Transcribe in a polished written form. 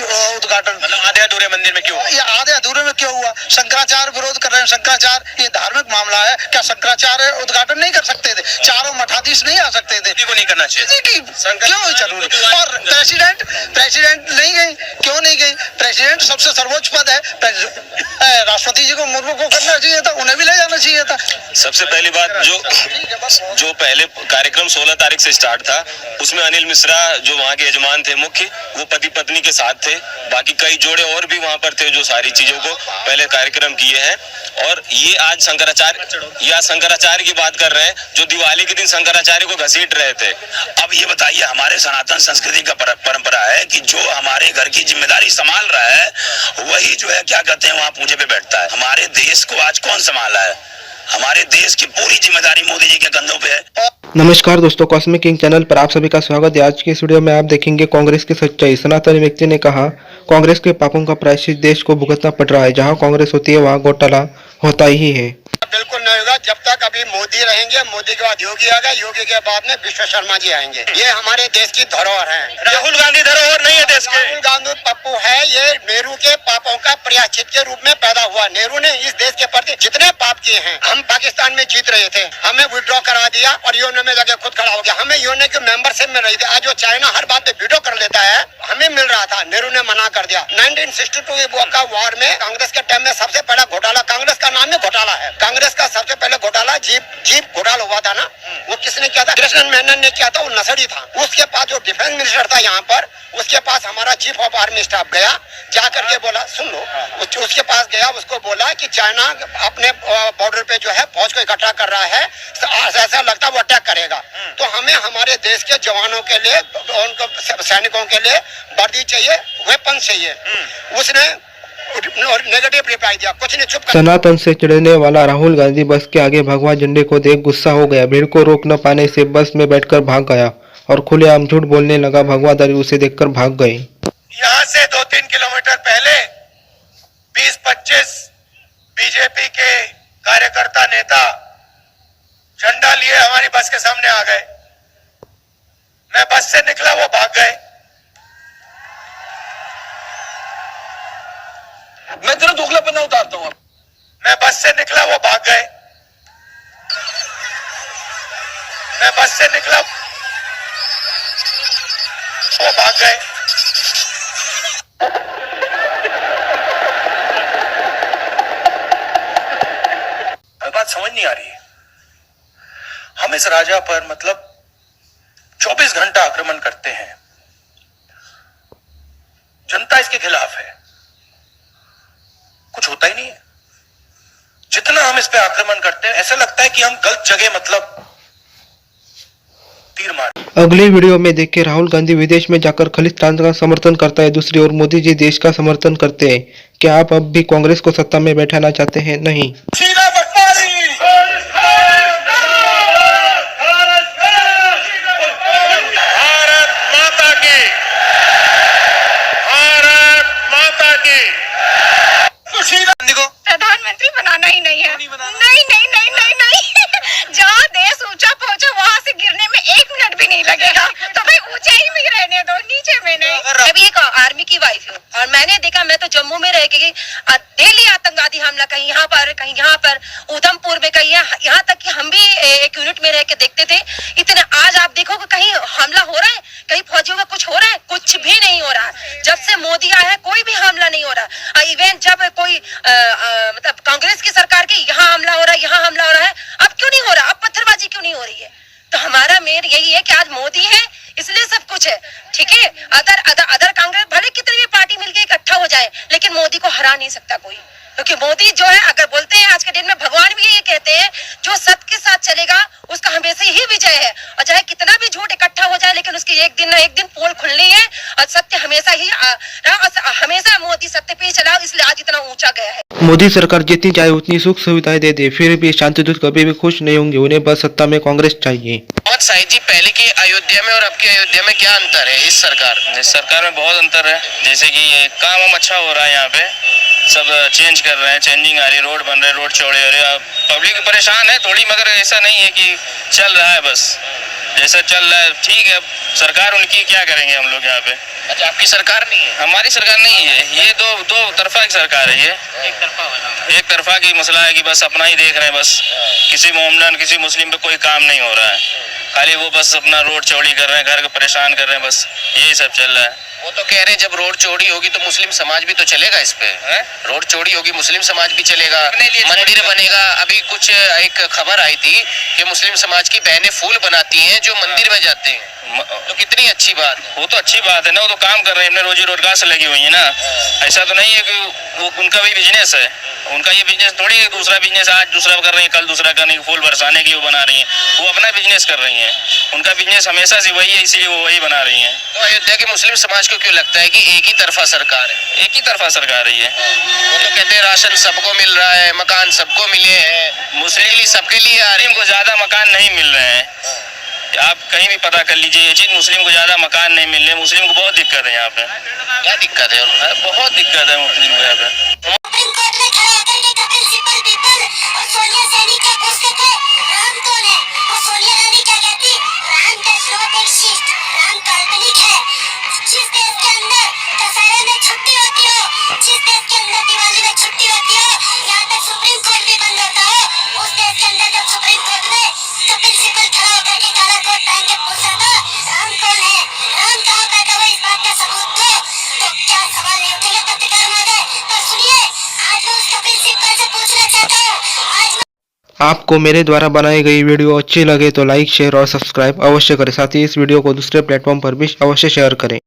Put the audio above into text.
उद्घाटन मतलब आधे अधूरे मंदिर में क्यों? ये आधे अधूरे में क्यों हुआ? शंकराचार्य विरोध कर रहे हैं। शंकराचार्य ये धार्मिक मामला है, क्या शंकराचार्य उद्घाटन नहीं कर सकते थे? चारों मठाधीश नहीं आ सकते थे? को नहीं करना चाहिए क्यों जरूरी? और प्रेसिडेंट नहीं गई, क्यों नहीं गई? प्रेसिडेंट सबसे सर्वोच्च पद है, राष्ट्रपति जी को, मुर्मू को करना चाहिए था, उन्हें भी ले जाना चाहिए था। सबसे पहली बात, जो पहले कार्यक्रम 16 तारीख से स्टार्ट था, उसमें अनिल मिश्रा जो वहाँ के यजमान थे मुख्य, वो पति पत्नी के साथ थे। बाकी कई जोड़े और भी वहाँ पर थे जो सारी चीजों को पहले कार्यक्रम किए हैं। और ये आज शंकराचार्य की बात कर रहे हैं जो दिवाली के दिन शंकराचार्य को घसीट रहे थे। अब ये बताइए, हमारे सनातन संस्कृति का परंपरा है कि जो हमारे घर की जिम्मेदारी संभाल रहा है वही जो है क्या कहते हैं वहाँ पूजे पे बैठता है। हमारे देश को आज कौन संभाला है? हमारे देश की पूरी जिम्मेदारी मोदी जी के कंधों पे है। नमस्कार दोस्तों, कॉस्मिक किंग चैनल पर आप सभी का स्वागत है। आज की इस वीडियो में आप देखेंगे कांग्रेस की सच्चाई। सनातनी व्यक्ति ने कहा, कांग्रेस के पापों का प्रायश्चित देश को भुगतना पड़ रहा है। जहां कांग्रेस होती है वहां घोटाला होता ही है। बिल्कुल नहीं होगा जब तक अभी मोदी रहेंगे। मोदी के बाद योगी आएगा, योगी के बाद में विश्व शर्मा जी आएंगे। ये हमारे देश की धरोहर है। राहुल गांधी धरोहर नहीं है देश के। राहुल गांधी पप्पू है, ये नेहरू के पापों का प्रायश्चित के रूप में पैदा हुआ। नेहरू ने इस देश के प्रति जितने पाप किए हैं, हम पाकिस्तान में जीत रहे थे, हमें विड्रॉ करा दिया और यूएन में जाके खुद खड़ा हो गया। हमें यूएन के मेंबरशिप में रही थी। आज जो चाइना हर बात पे विड्रॉ कर लेता है, हमें मिल रहा था, नेहरू ने मना कर दिया। 1962 का वॉर में कांग्रेस के टाइम में सबसे पहला घोटाला, कांग्रेस का नाम में घोटाला है, कांग्रेस का सबसे पहले घोटाला जीप घोटाला हुआ था ना, वो किसने किया था? कृष्णन मेनन ने किया था, वो नसड़ी था। उसके पास जो डिफेंस मिनिस्टर था यहाँ पर, उसके पास हमारा चीफ ऑफ आर्मी स्टाफ गया, जा करके बोला, सुन लो, उसके पास गया, उसको बोला कि चाइना अपने बॉर्डर पे जो है फौज को इकट्ठा कर रहा है, ऐसा लगता है वो अटैक करेगा, तो हमें हमारे देश के जवानों के लिए, उनको सैनिकों के लिए वर्दी चाहिए, वेपन चाहिए। उसने नेगेटिव रिप्लाई दिया, कुछ नहीं, चुप कर। सनातन से चिढ़ने वाला राहुल गांधी बस के आगे भगवा झंडे को देख गुस्सा हो गया। भीड़ को रोक न पाने से बस में बैठकर भाग गया और खुलेआम झूठ बोलने लगा। भगवादारी उसे देखकर भाग गए। यहाँ से 2-3 किलोमीटर पहले 20-25 बीजेपी के कार्यकर्ता नेता झंडा लिए हमारी बस के सामने आ गए। मैं बस से निकला, वो भाग गए। मैं तेरा दोगलापन उतारता हूँ। मैं बस से निकला, वो भाग गए। मैं बस से निकला, वो भाग गए। बात समझ नहीं आ रही है। हम इस राजा पर मतलब 24 घंटा आक्रमण करते हैं, जनता इसके खिलाफ है, कुछ होता ही नहीं है। जितना हम इस पे आक्रमण करते हैं, ऐसा लगता है कि हम गलत जगह मतलब तीर मार। अगली वीडियो में देखिए, राहुल गांधी विदेश में जाकर खालिस्तान का समर्थन करता है। दूसरी ओर मोदी जी देश का समर्थन करते हैं। क्या आप अब भी कांग्रेस को सत्ता में बैठाना चाहते हैं? नहीं। प्रधानमंत्री बनाना ही नहीं है। नहीं नहीं नहीं नहीं नहीं जहाँ देश ऊंचा पहुँचा वहाँ से गिरने में 1 मिनट भी नहीं लगेगा, तो भाई ऊंचाई में रहने दो, नीचे में नहीं। मैं भी एक आर्मी की वाइफ हूँ और मैंने देखा, मैं तो जम्मू में रह के डेली आतंकवादी हमला, कहीं यहाँ पर कहीं यहाँ पर, उधमपुर में कहीं यहाँ तक कि हम भी एक यूनिट में रह के देखते थे। इतने आज आप देखोगे कहीं हमला हो रहा है, कहीं फौजियों का कुछ हो रहा है? कुछ भी नहीं हो रहा है। जब से मोदी आया है कोई भी हमला नहीं हो रहा। इवेंट जब कोई मतलब कांग्रेस की सरकार के यहाँ हमला हो रहा है, यहाँ हमला हो रहा है, अब क्यों नहीं हो रहा? अब पत्थरबाजी क्यों नहीं हो रही है? तो हमारा मेन यही है कि आज मोदी है इसलिए सब कुछ है, ठीक है। अदर कांग्रेस भले कितनी भी पार्टी मिलकर इकट्ठा हो जाए, लेकिन मोदी को हरा नहीं सकता कोई, क्योंकि मोदी जो है, अगर बोलते हैं आज के दिन में भगवान भी ये कहते हैं, जो सत्य के साथ चलेगा उसका हमेशा ही विजय है। और चाहे कितना भी झूठ इकट्ठा हो जाए, लेकिन उसकी एक दिन ना एक दिन पोल खुलनी है और सत्य हमेशा ही हमेशा मोदी सत्य पे ही चला, इसलिए आज इतना ऊंचा गया है। मोदी सरकार जितनी चाहे उतनी सुख सुविधाएं दे दे, फिर भी शांतिदूत कभी भी खुश नहीं होंगे। उन्हें बस सत्ता में कांग्रेस चाहिए। मोहम्मद शाहिद जी, पहले की अयोध्या में और अब की अयोध्या में क्या अंतर है? इस सरकार में बहुत अंतर है। जैसे कि काम अच्छा हो रहा है, यहाँ पे सब चेंज कर रहे हैं, चेंजिंग आ रही है, रोड बन रहे, रोड चौड़े हो रहे। पब्लिक परेशान है थोड़ी, मगर ऐसा नहीं है कि चल रहा है बस। जैसा चल रहा है ठीक है, सरकार उनकी क्या करेंगे हम लोग यहाँ पे। अच्छा, आपकी सरकार नहीं है? हमारी सरकार नहीं है, ये दो तरफा की सरकार है। ये एक तरफा की मसला है कि बस अपना ही देख रहे हैं, बस किसी मोमडन किसी मुस्लिम पे कोई काम नहीं हो रहा है, खाली वो बस अपना रोड चौड़ी कर रहे हैं, घर को परेशान कर रहे हैं, बस यही सब चल रहा है। वो तो कह रहे हैं जब रोड चौड़ी होगी तो मुस्लिम समाज भी तो चलेगा इस पे। रोड चौड़ी होगी मुस्लिम समाज भी चलेगा, मंदिर बनेगा। अभी कुछ एक खबर आई थी कि मुस्लिम समाज की बहनें फूल बनाती हैं जो मंदिर में जाते हैं, तो कितनी अच्छी बात है। वो तो अच्छी बात है ना, वो तो काम कर रहे हैं, अपने रोजी रोजगार से लगी हुई है ना। ऐसा तो नहीं है कि वो उनका भी बिजनेस है, उनका ये बिजनेस थोड़ी है दूसरा बिजनेस आज दूसरा कर रही है कल दूसरा करने की, फूल बरसाने की वो बना रही है, वो अपना बिजनेस कर रही हैं। उनका बिजनेस हमेशा से वही है, इसलिए वो वही बना रही हैं। तो अयोध्या के मुस्लिम समाज को क्यों लगता है कि एक ही तरफा सरकार है? एक ही तरफा सरकार है ये। वो तो कहते हैं राशन सबको मिल रहा है, मकान सबको मिले हैं, मुस्लिम सबके लिए आ रही मुस्लिम को ज्यादा मकान नहीं मिल रहे हैं, आप कहीं भी पता कर लीजिए ये चीज, मुस्लिम को ज्यादा मकान नहीं मिल रहे, मुस्लिम को बहुत दिक्कत है यहाँ पे। क्या दिक्कत है? बहुत दिक्कत है मुस्लिम को यहाँ पे। आपको मेरे द्वारा बनाई गई वीडियो अच्छी लगे तो लाइक शेयर और सब्सक्राइब अवश्य करें। साथ ही इस वीडियो को दूसरे प्लेटफॉर्म पर भी अवश्य शेयर करें।